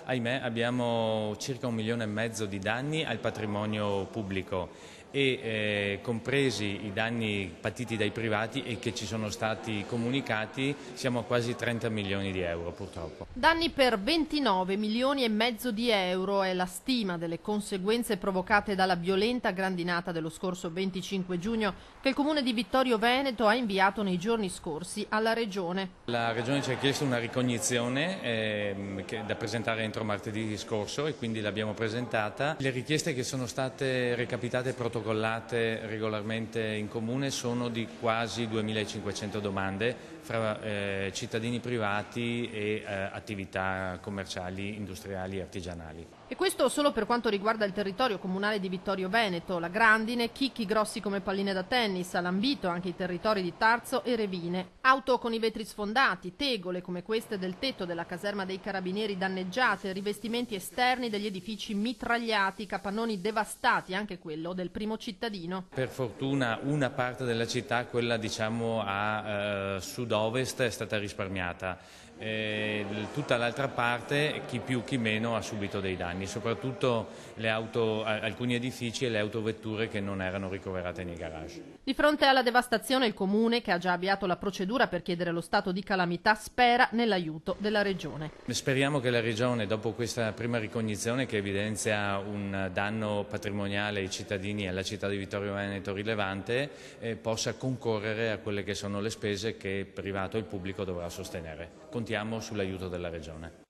ahimè abbiamo circa 1,5 milioni di danni al patrimonio pubblico e compresi i danni patiti dai privati e che ci sono stati comunicati siamo a quasi 30 milioni di euro purtroppo. Danni per 29 milioni e mezzo di euro è la stima delle conseguenze provocate dalla violenta grandinata dello scorso 25 giugno che il comune di Vittorio Veneto ha inviato nei giorni scorsi alla Regione. La Regione ci ha chiesto una ricognizione da presentare entro martedì scorso e quindi l'abbiamo presentata. Le richieste che sono state recapitate e protocollate regolarmente in comune sono di quasi 2.500 domande fra cittadini privati e attività commerciali, industriali e artigianali. E questo solo per quanto riguarda il territorio comunale di Vittorio Veneto, la Grandine, chicchi grossi come palline da tennis, ha lambito anche i territori di Tarzo e Revine. Auto con i vetri sfondati, tegole come queste del tetto della caserma dei carabinieri danneggiate, rivestimenti esterni degli edifici mitragliati, capannoni devastati, anche quello del Primo Cittadino. Per fortuna una parte della città, quella diciamo a sud-ovest, è stata risparmiata. Tutta l'altra parte, chi più chi meno, ha subito dei danni, soprattutto alcuni edifici e le autovetture che non erano ricoverate nei garage. Di fronte alla devastazione il Comune, che ha già avviato la procedura per chiedere lo stato di calamità, spera nell'aiuto della Regione. Speriamo che la Regione, dopo questa prima ricognizione che evidenzia un danno patrimoniale ai cittadini e alla città di Vittorio Veneto rilevante, possa concorrere a quelle che sono le spese che il privato e il pubblico dovrà sostenere. Contiamo sull'aiuto della Regione.